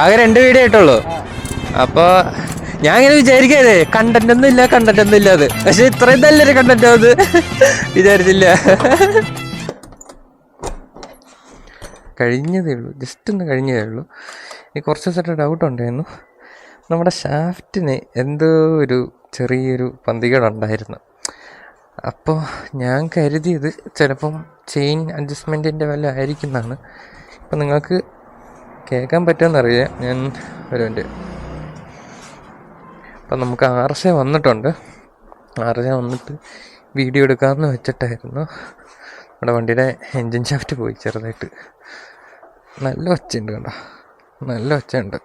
ആകെ 2 വീഡിയോ ആയിട്ടുള്ളൂ. അപ്പോൾ ഞാൻ ഇങ്ങനെ വിചാരിക്കേ കണ്ടന്റ് ഒന്നും ഇല്ല അത്. പക്ഷെ ഇത്രയും നല്ലൊരു കണ്ടന്റ് അത് വിചാരിച്ചില്ല. കഴിഞ്ഞതേ ഉള്ളൂ, ജസ്റ്റ് ഒന്ന് കഴിഞ്ഞതേ ഉള്ളൂ. എനിക്ക് കുറച്ച് ദിവസമായിട്ട് ഡൗട്ട് ഉണ്ടായിരുന്നു. നമ്മുടെ ഷാഫ്റ്റിന് എന്തോ ഒരു ചെറിയൊരു പന്തികേടുണ്ടായിരുന്നു. അപ്പോൾ ഞാൻ കരുതിയത് ചിലപ്പം ചെയിൻ അഡ്ജസ്റ്റ്മെൻറ്റിൻ്റെ വല്ല ആയിരിക്കുന്നതാണ്. ഇപ്പം നിങ്ങൾക്ക് കേൾക്കാൻ പറ്റുമെന്നറിയാം. ഞാൻ ഒരു അപ്പം നമുക്ക് RS വന്നിട്ടുണ്ട്. RS വന്നിട്ട് വീഡിയോ എടുക്കാമെന്ന് വെച്ചിട്ടായിരുന്നു. നമ്മുടെ വണ്ടിയുടെ എൻജിൻ ഷാഫ്റ്റ് പോയി ചെറുതായിട്ട്. നല്ല ഒച്ചയുണ്ട് കേട്ടോ, നല്ല ഒച്ചയുണ്ട്.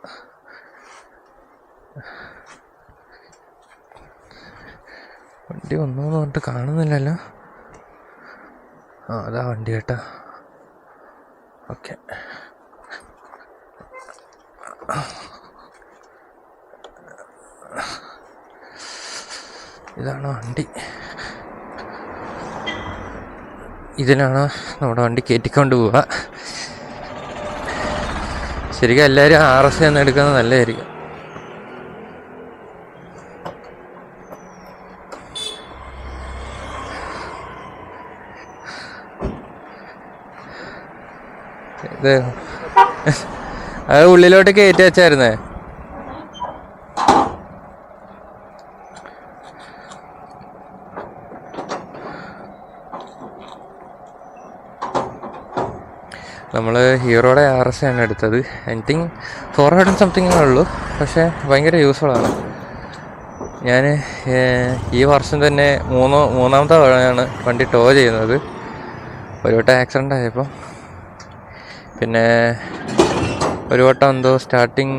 വണ്ടി ഒന്നോന്ന് പറഞ്ഞിട്ട് കാണുന്നില്ലല്ലോ. അതാ വണ്ടി കേട്ടോ. ഓക്കെ, ഇതാണ് വണ്ടി. ഇതിലാണ് നമ്മുടെ വണ്ടി കയറ്റിക്കൊണ്ട് പോവുക. ശരിക്കും എല്ലാവരും RS ഒന്ന് എടുക്കുന്നത് നല്ലതായിരിക്കും. ഇത് അത് ഉള്ളിലോട്ട് കയറ്റി വെച്ചായിരുന്നേ. നമ്മൾ ഹീറോയുടെ RS ആണ് എടുത്തത്. എനിത്തിങ് 400 സംതിങ്ങേ ഉള്ളൂ, പക്ഷേ ഭയങ്കര യൂസ്ഫുള്ളാണ്. ഞാൻ ഈ വർഷം തന്നെ മൂന്നാമത്തെ തവണയാണ് വണ്ടി ടോ ചെയ്യുന്നത്. ഒരു വട്ടം ആക്സിഡൻ്റ് ആയപ്പോൾ, പിന്നെ ഒരു വട്ടം എന്തോ സ്റ്റാർട്ടിങ്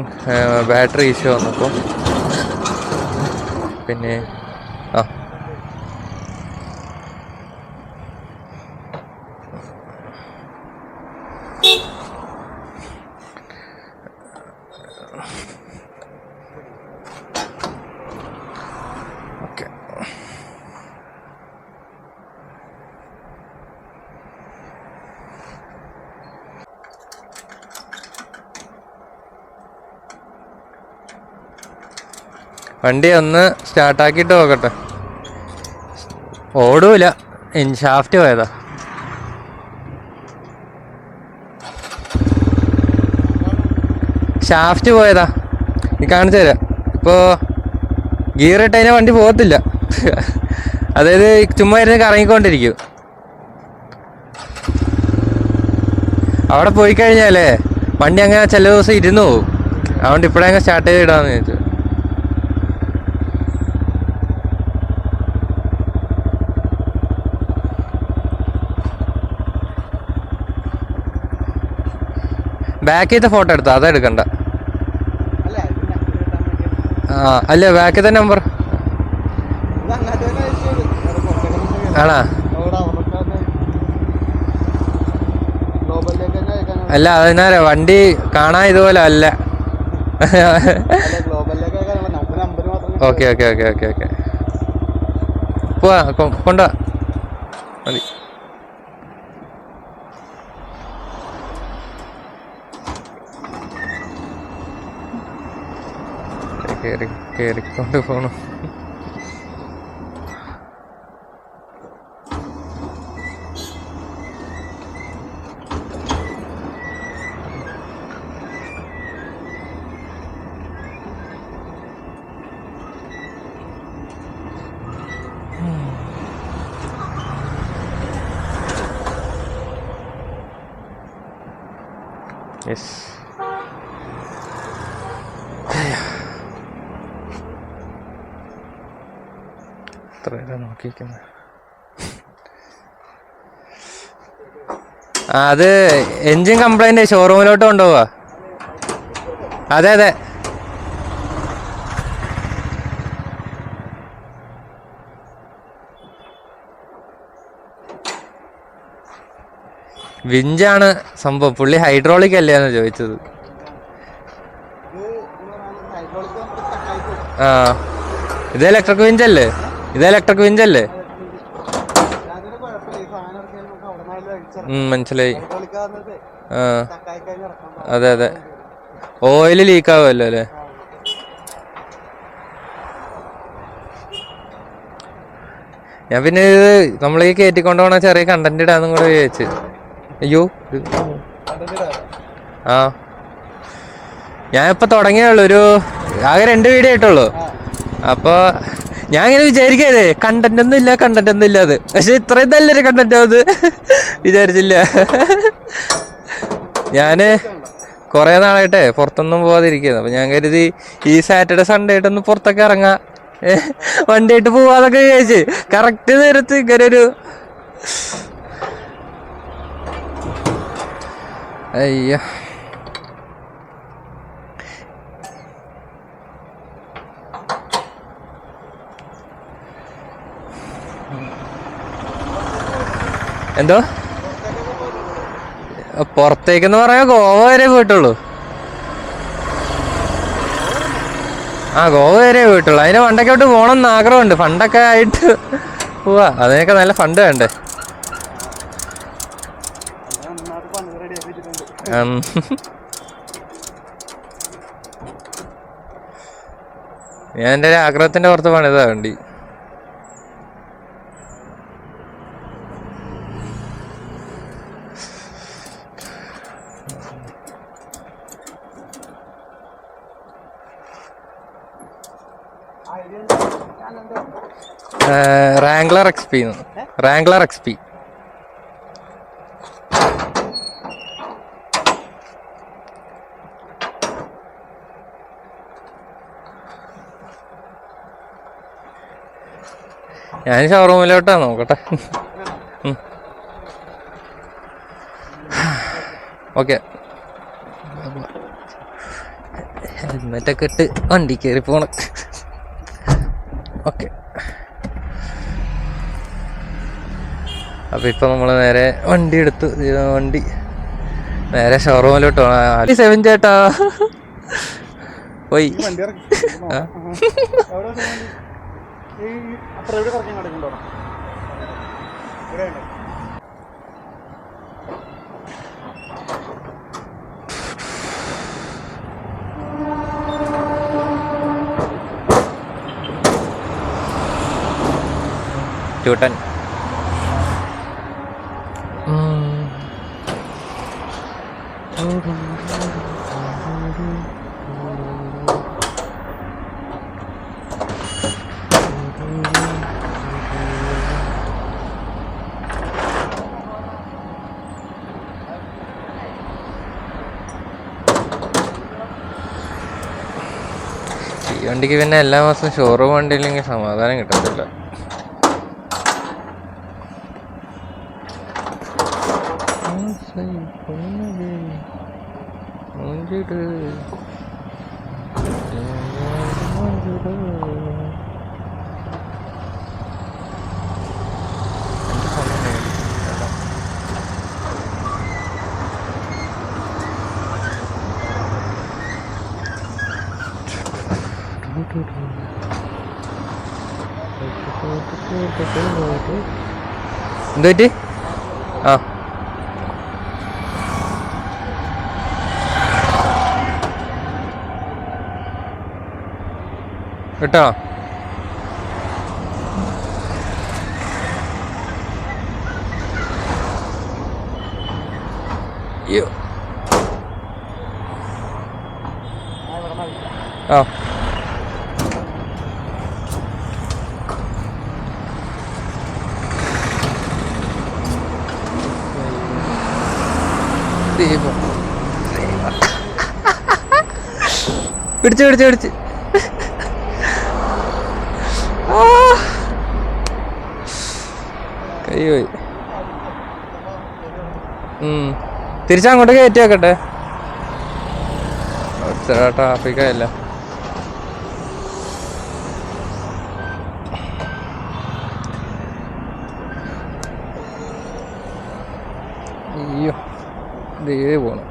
ബാറ്ററി ഇഷ്യൂ വന്നപ്പോൾ, പിന്നെ ഓക്കെ. വണ്ടി ഒന്ന് സ്റ്റാർട്ടാക്കിയിട്ട് നോക്കട്ടെ. ഓടൂല, ഷാഫ്റ്റ് പോയതാ. ഷാഫ്റ്റ് പോയതാ, ഈ കാണിച്ചു തരാം. ഇപ്പോൾ ഗിയർ ഇട്ട് അതിനെ വണ്ടി പോകത്തില്ല. അതായത് ചുമ്മാ ഇരുന്ന് കറങ്ങിക്കൊണ്ടിരിക്കും. അവിടെ പോയി കഴിഞ്ഞാലേ വണ്ടി അങ്ങനെ ചില ദിവസം ഇരുന്ന് പോകും. അതുകൊണ്ട് ഇപ്പോഴേ അങ്ങ് സ്റ്റാർട്ട് ചെയ്ത് ഇടാമെന്ന് ചോദിച്ചു. ബാക്കിലത്തെ ഫോട്ടോ എടുത്താ, അതെടുക്കണ്ട. അല്ല ബാക്കിലത്തെ നമ്പർ ആണോ? അല്ല അതിനാ വണ്ടി കാണാൻ ഇതുപോലെ അല്ല. Okay okay okay okay okay പോവാ, കൊണ്ടുവാ മതി. കയറിക്കൊണ്ട് പോകണം. യെസ്, നോക്കിയിരിക്കുന്നത്. അത് എൻജിൻ കംപ്ലൈന്റ് ഷോറൂമിലോട്ട് കൊണ്ടുപോവാ. അതെ അതെ, വിഞ്ചാണ് സംഭവം. പുള്ളി ഹൈഡ്രോളിക് അല്ലേന്ന് ചോദിച്ചത്. ഇത് ഇലക്ട്രിക് വിഞ്ചല്ലേ? മനസ്സിലായി. അതെ അതെ, ഓയില് ലീക്ക് ആവുമല്ലോ അല്ലേ? ഞാൻ പിന്നെ ഇത് നമ്മളീ കയറ്റിക്കൊണ്ട് പോകണ ചെറിയ കണ്ടന്റ് ഇടാന്നും കൂടെ വിചാരിച്ചു. അയ്യോ ആ ഞാൻ ഇപ്പൊ തുടങ്ങിയുള്ളൂ, ആകെ 2 വീഡിയോ ആയിട്ടുള്ളൂ. അപ്പൊ ഞാൻ ഇങ്ങനെ വിചാരിക്കേ കണ്ടന്റ് ഒന്നും ഇല്ല അത്, പക്ഷെ ഇത്രയും നല്ലൊരു കണ്ടന്റ് അത് വിചാരിച്ചില്ല. ഞാന് കൊറേ നാളായിട്ടേ പുറത്തൊന്നും പോവാതിരിക്കുന്നു. അപ്പൊ ഞാൻ കരുതി ഈ സാറ്റർഡേ സൺഡേ ആയിട്ടൊന്ന് പുറത്തൊക്കെ ഇറങ്ങാ, വണ്ടിയായിട്ട് പോവാന്നൊക്കെ വിചാരിച്ച് കറക്റ്റ് നേരത്ത് ഇങ്ങനെ ഒരു അയ്യോ. എന്തോ പുറത്തേക്കെന്ന് പറയാ ഗോവ വരെ പോയിട്ടുള്ളൂ. ഗോവ വരെ പോയിട്ടുള്ളൂ. അതിന് ഫണ്ടൊക്കെ ആയിട്ട് പോകണമെന്ന് ആഗ്രഹമുണ്ട്. ഫണ്ടൊക്കെ ആയിട്ട് പോവാ, അതിനൊക്കെ നല്ല ഫണ്ട് വേണ്ടേ. ഞാൻ എൻ്റെ ഒരു ആഗ്രഹത്തിന്റെ പുറത്ത് പണിതാ വണ്ടി. Wrangler XP. ഞാൻ ഷോറൂമിലോട്ടാ നോക്കട്ടെ. ഓക്കെ, ഹെൽമെറ്റൊക്കെ ഇട്ട് വണ്ടി കയറി പോണം. ഓക്കെ, അപ്പൊ ഇപ്പൊ നമ്മള് നേരെ വണ്ടി എടുത്തു, നേരെ ഷോറൂമിലോട്ട് പോണം. 7 ചേട്ടാ പോയി. Tutan. ഈ വണ്ടിക്ക് പിന്നെ എല്ലാ മാസവും ഷോറൂം വണ്ടി ഇല്ലെങ്കിൽ സമാധാനം കിട്ടത്തില്ല. എന്തുപറ്റി? കേട്ടോ, അയ്യോ പിടിച്ച് കൈ പോയി. തിരിച്ചങ്ങോട്ട് കയറ്റി വെക്കട്ടെ, ട്രാഫിക്കായല്ല. അയ്യോ ദേ പോണം.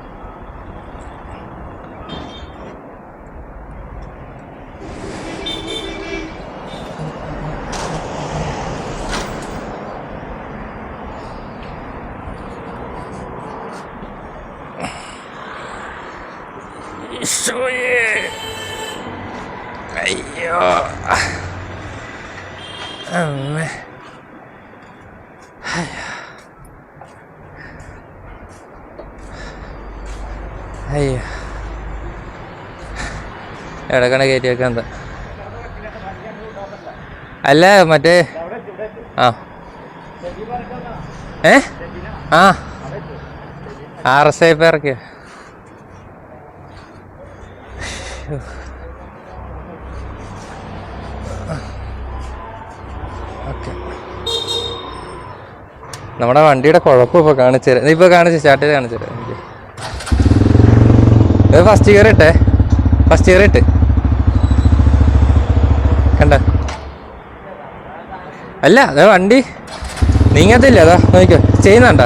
അയ്യോ അമ്മേ. അയ്യോ ഇടക്കണ കയറ്റി വെക്കാൻ എന്താ അല്ല മറ്റേ ആ ആ RSI ഇറക്കിയ ഓക്കെ. നമ്മുടെ വണ്ടിയുടെ കുഴപ്പം ഇപ്പോൾ കാണിച്ചു തരാം. നീ ഇപ്പോൾ കാണിച്ച് സ്റ്റാർട്ട് ചെയ്ത് കാണിച്ചു തരാം എനിക്ക്. ഇത് ഫസ്റ്റ് ഗിയർ ഇട്ടേ, ഫസ്റ്റ് ഗിയർ ഇട്ട് കണ്ട. അല്ല അതാ വണ്ടി നീങ്ങത്തില്ല. അതാ നോക്കിക്കോ, ചെയ്യുന്നുണ്ട.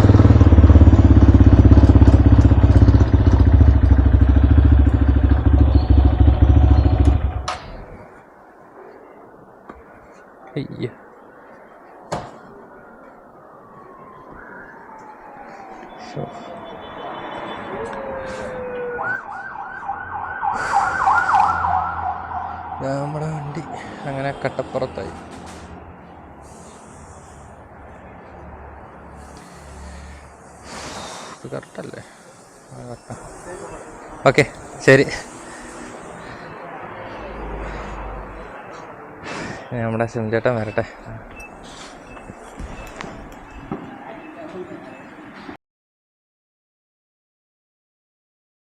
അയ്യോ നമ്മുടെ വണ്ടി അങ്ങനെ കട്ടപ്പുറത്തായി. ഇത് കറക്റ്റല്ലേ? ഓക്കെ ശരി. നമ്മുടെ സിം ചേട്ടൻ വരട്ടെ.